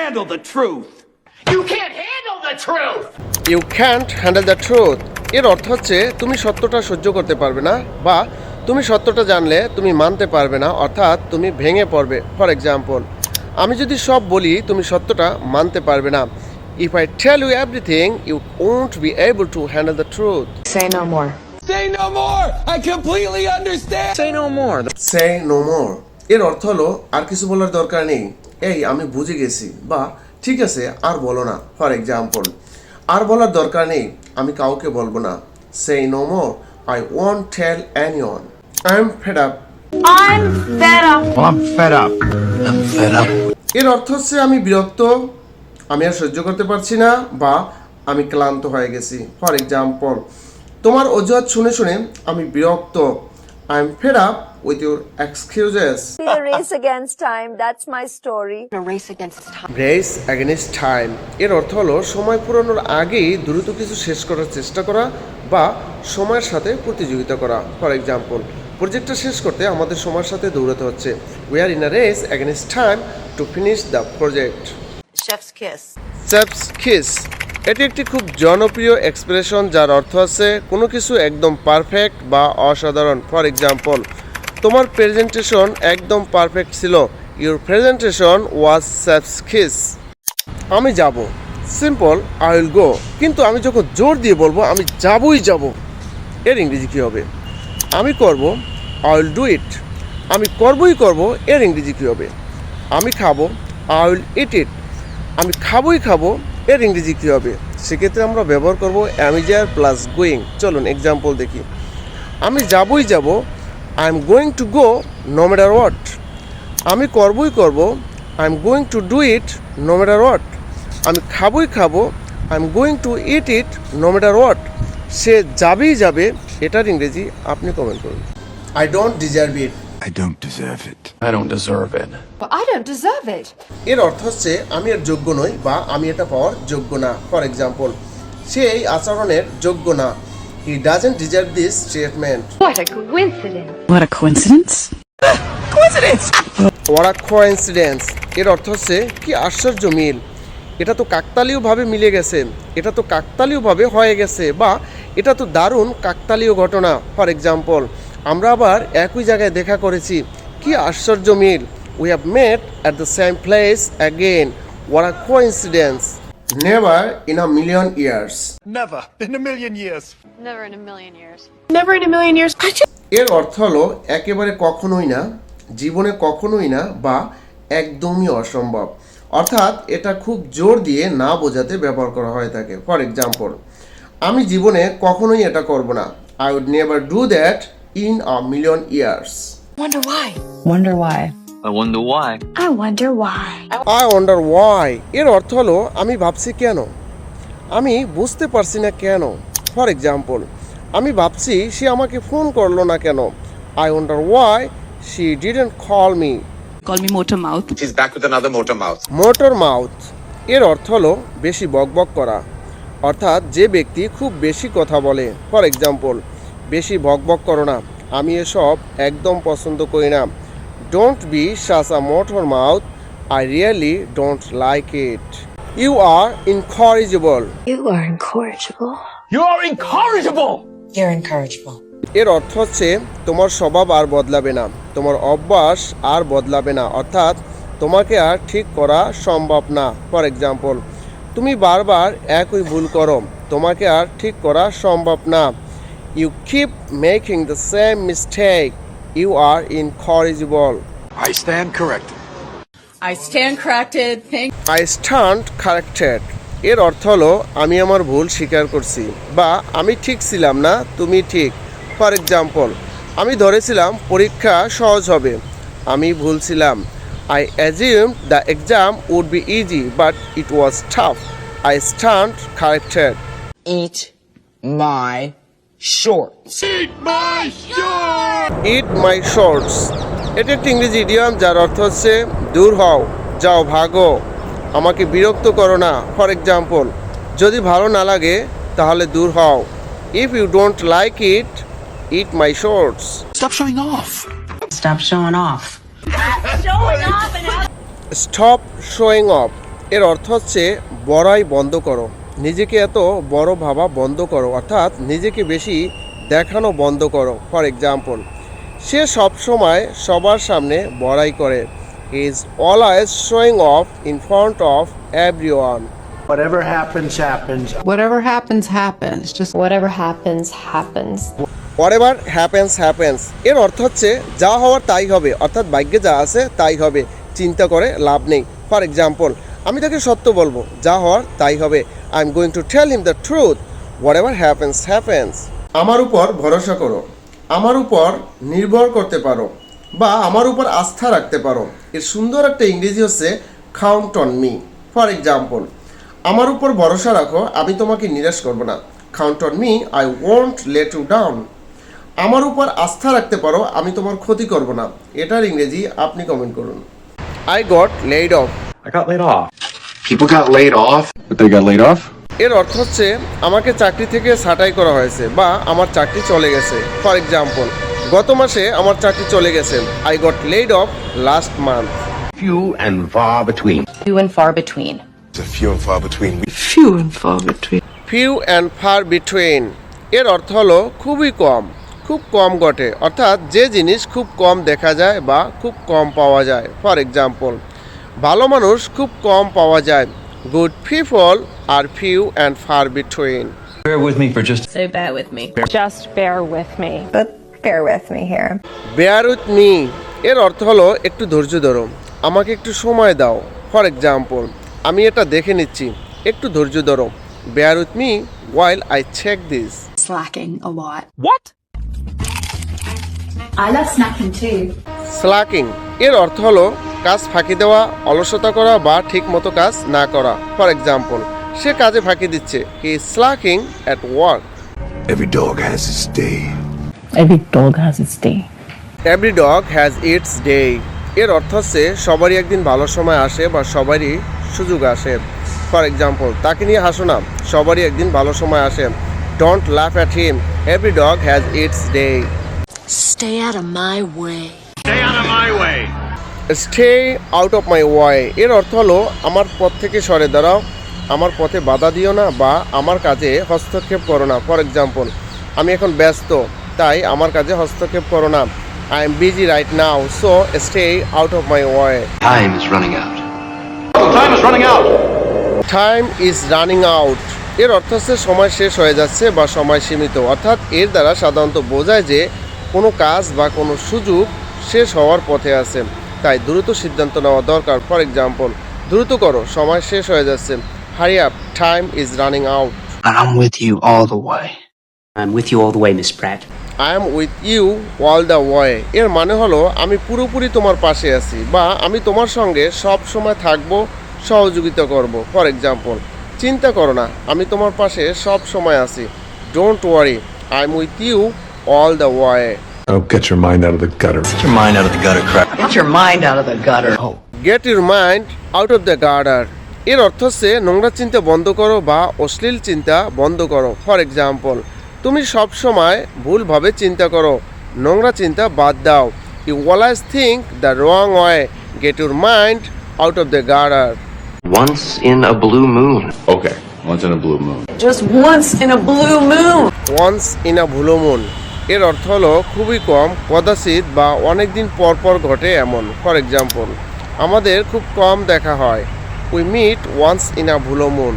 handle the truth. You can't handle the truth. You can't handle the truth এর অর্থ হচ্ছে তুমি সত্যটা সহ্য করতে পারবে না বা তুমি সত্যটা জানলে তুমি মানতে পারবে না, অর্থাৎ তুমি ভেঙে পড়বে। ফর এক্সাম্পল, আমি যদি সব বলি তুমি সত্যটা মানতে পারবে না। If I tell you everything you won't be able to handle the truth. Say no more. Say no more. I completely understand. Say no more. Say no more এর অর্থ হলো আর কিছু বলার দরকার নেই, এই আমি বুঝে গেছি, বা ঠিক আছে আর বলো না। ফর এক্সাম্পল, আর বলার দরকার নেই, আমি কাউকে বলবো না। Say no more, I won't tell anyone. I am fed up. I'm fed up. Well, I'm fed up. I'm fed up. এর অর্থ হচ্ছে আমি বিরক্ত, আমি আর সহ্য করতে পারছি না, বা আমি ক্লান্ত হয়ে গেছি। ফর এক্সাম্পল, তোমার অজুহাত শুনে শুনে আমি বিরক্ত। I am fed up with your excuses. The race against time, that's my story. A race against time. Race against time এর অর্থ হলো সময় পুরানোর আগেই দ্রুত কিছু শেষ করার চেষ্টা করা বা সময়ের সাথে প্রতিযোগিতা করা। ফর এক্সাম্পল, প্রজেক্টটা শেষ করতে আমাদের সময়ের সাথে দৌড়াতে হচ্ছে। We are in a race against time to finish the project. Chef's kiss. Chef's kiss এটি একটি খুব জনপ্রিয় এক্সপ্রেশন যার অর্থ আছে কোনো কিছু একদম পারফেক্ট বা অসাধারণ। ফর এক্সাম্পল, তোমার প্রেজেন্টেশন একদম পারফেক্ট ছিল। Your presentation was chef's kiss. আমি যাব, সিম্পল, আই উইল গো। কিন্তু আমি যখন জোর দিয়ে বলবো আমি যাবই যাব, এর ইংরেজি কী হবে? আমি করব, আই উইল ডু ইট। আমি করবই করব, এর ইংরেজি কী হবে? আমি খাবো, আই উইল ইট ইট। আমি খাবোই খাবো, এর ইংরেজি কী হবে? সেক্ষেত্রে আমরা ব্যবহার করব অ্যামিজার প্লাস গোয়িং। চলুন এক্সাম্পল দেখি। আমি যাবই যাব, I am going to go no matter what. আমি করবই করব, I am going to do it no matter what. আমি খাবই খাবো, I am going to eat it no matter what. সে যাবেই যাবে, এটার ইংরেজি আপনি কমেন্ট করুন। I don't deserve it. I don't deserve it. I don't deserve it. But I don't deserve it. এর অর্থ হচ্ছে আমি এর যোগ্য নই বা আমি এটা পাওয়ার যোগ্য না। ফর এক্সাম্পল, সে এই আচরণের যোগ্য না। He doesn't deserve this treatment. What a coincidence. What a coincidence. What a coincidence এর অর্থ হচ্ছে কি আশ্চর্য মিল, এটা তো কাকতালীয়ভাবে মিলে গেছে, এটা তো কাকতালীয়ভাবে হয়ে গেছে, বা এটা তো দারুণ কাকতালীয় ঘটনা। ফর এক্সাম্পল, আমরা আবার একই জায়গায় দেখা করেছি, কি আশ্চর্য মিল। We have met at the same place again. What a coincidence. Never in a million years Never in a million years. Never in a million years. Never in a million years. এর অর্থ হলো একেবারে কখনোই না, জীবনে কখনোই না, বা একদমই অসম্ভব। অর্থাৎ এটা খুব জোর দিয়ে না বোঝাতে ব্যবহার করা হয়ে থাকে। ফর এক্সাম্পল, আমি জীবনে কখনোই এটা করব না। I would never do that in a million years. Wonder why. Wonder why. I wonder why. I wonder why. I wonder why এর অর্থ হলো আমি ভাবছি কেন, আমি বুঝতে পারছি না কেন। ফর এক্সাম্পল, আমি ভাবছি সে আমাকে ফোন করলো না কেন। I wonder why she didn't call me. Call me motor mouth. She's back with another motor mouth. Motor mouth এর অর্থ হলো বেশি বকবক করা, অর্থাৎ যে ব্যক্তি খুব বেশি কথা বলে। ফর এক্সাম্পল, বেশি বকবক করো না, আমি এসব একদম পছন্দ করি না। Don't be such a motor mouth, I really don't like it. You are incorrigible You are incorrigible. You are incorrigible. You're incorrigible. এর অর্থ হচ্ছে তোমার স্বভাব আর বদলাবে না, তোমার অভ্যাস আর বদলাবে না, অর্থাৎ তোমাকে আর ঠিক করা সম্ভব না। ফর এক্সাম্পল, তুমি বারবার একই ভুল করো, তোমাকে আর ঠিক করা সম্ভব না। You keep making the same mistake, you are incorrigible. I stand corrected. I stand corrected. Thank I stand corrected এর অর্থ হলো আমি আমার ভুল স্বীকার করছি, বা আমি ঠিক ছিলাম না, তুমি ঠিক। ফর এক্সাম্পল, আমি ধরেছিলাম পরীক্ষা সহজ হবে, আমি ভুল ছিলাম। I assumed the exam would be easy but it was tough, I stand corrected. Eat my shorts. Eat my shorts এটা একটি ইংরেজি ইডিয়াম যার অর্থ হচ্ছে দূর হও, যাও, ভাগো, আমাকে বিরক্ত করো না। ফর এক্সাম্পল, যদি ভালো না লাগে তাহলে দূর হও। If you don't like it, eat my shorts. Stop showing off. Stop showing off. Stop showing off এর অর্থ হচ্ছে বড়াই বন্ধ করো, নিজেকে এত বড় ভাবা বন্ধ করো, অর্থাৎ নিজেকে বেশি দেখানো বন্ধ করো। ফর এক্সাম্পল, সে সব সময় সবার সামনে বড়াই করে। He is always showing off in front of everyone. Whatever happens, happens. Whatever happens, happens. Just Whatever happens, happens. Whatever happens happens এর অর্থ হচ্ছে যা হওয়ার তাই হবে, অর্থাৎ ভাগ্যে যা আছে তাই হবে, চিন্তা করে লাভ নেই। ফর এক্সাম্পল, আমি তাকে সত্য বলবো, যা হওয়ার তাই হবে। I am going to tell him the truth, whatever happens happens. আমার উপর ভরসা করো, আমার উপর নির্ভর করতে পারো বা আমার উপর আস্থা রাখতে পারো। এর সুন্দর একটা ইংরেজি হচ্ছে count on me. For example, আমার উপর ভরসা রাখো, আমি তোমাকে নিরাশ করব না। Count on me, I won't let you down. আমার উপর আস্থা রাখতে পারো, আমি তোমার ক্ষতি করব না। এটার ইংরেজি আপনি কমেন্ট করুন। I got laid of. I got laid off. People got laid off? But they got laid off? এর অর্থ হচ্ছে আমাকে চাকরি থেকে ছাঁটাই করা হয়েছে বা আমার চাকরি চলে গেছে। ফর এক্সাম্পল, গত মাসে আমার চাকরি চলে গেছে। I got laid of last month. Few and far between. few and far between. It's a few and far between. Few and far between. Few and far between এর অর্থ হলো খুবই কম, খুব কম ঘটে, অর্থাৎ যে জিনিস খুব কম দেখা যায় বা খুব কম পাওয়া যায়। ফর এক্সাম্পল, ভালো মানুষ খুব কম পাওয়া যায়। Good people are few and far between. So bear with me. Just bear with me. But bear with me here. Bear with me এর অর্থ হলো একটু ধৈর্য ধরো, আমাকে একটু সময় দাও। ফর এক্সাম্পল, আমি এটা দেখে নিচ্ছি, একটু ধৈর্য ধরো। Bear with me while I check this. Slacking a lot. I love snacking too. Slacking এর অর্থ হলো কাজ ফাঁকি দেওয়া, অলসতা করা বা ঠিক মতো কাজ না করা। ফর এক্সাম্পল, সে কাজে ফাঁকি দিচ্ছে। He is slacking at work. Every dog has its day. Every dog has its day. Every dog has its day এর অর্থ হচ্ছে সবারই একদিন ভালো সময় আসে বা সবারই সুযোগ আসে। ফর এক্সাম্পল, তাকে নিয়ে হাসো না, সবারই একদিন ভালো সময় আসে। ডোন্ট লাফ at him, every dog has its day. Stay out of my way. Stay out of my way. Stay out of my way এর অর্থ হলো আমার পথ থেকে সরে দাঁড়াও, আমার পথে বাধা দিও না বা আমার কাজে হস্তক্ষেপ করো না। ফর এক্সাম্পল, আমি এখন ব্যস্ত, তাই আমার কাজে হস্তক্ষেপ করো না। I am busy right now, so stay out of my way. Time is running out. Time is running out. Time is running out এর অর্থ হচ্ছে সময় শেষ হয়ে যাচ্ছে বা সময় সীমিত, অর্থাৎ এর দ্বারা সাধারণত বোঝায় যে কোনো কাজ বা কোনো সুযোগ শেষ হওয়ার পথে আছে, তাই দ্রুত সিদ্ধান্ত নেওয়া দরকার। ফর এক্সাম্পল, দ্রুত করো, সময় শেষ হয়ে যাচ্ছে। Hurry up, time is running out. I'm with you all the way. I'm with you all the way, Miss Pratt. I am with you all the way এর মানে হলো আমি পুরোপুরি তোমার পাশে আছি বা আমি তোমার সঙ্গে সব সময় থাকবো, সহযোগিতা করব। ফর এক্সাম্পল, চিন্তা করো না, আমি তোমার পাশে সব সময় আছি। Don't worry, I am with you all the way. Oh, get your mind out of the gutter. Get your mind out of the gutter, crap. Get your mind out of the gutter. Get your mind out of the gutter এর অর্থ হচ্ছে নোংরা চিন্তা বন্ধ করো বা অশ্লীল চিন্তা বন্ধ করো। ফর এক্সাম্পল, তুমি সব সময় ভুলভাবে চিন্তা করো, নোংরা চিন্তা বাদ দাও। You always think the wrong way, get your mind out of the gutter. Once in a blue moon. Okay, once in a blue moon. Just once in a blue moon. Once in a blue moon এর অর্থ হলো খুবই কম, কদাচিৎ বা অনেক দিন পর পর ঘটে এমন। ফর এক্সাম্পল, আমাদের খুব কম দেখা হয়। We meet once in a blue moon.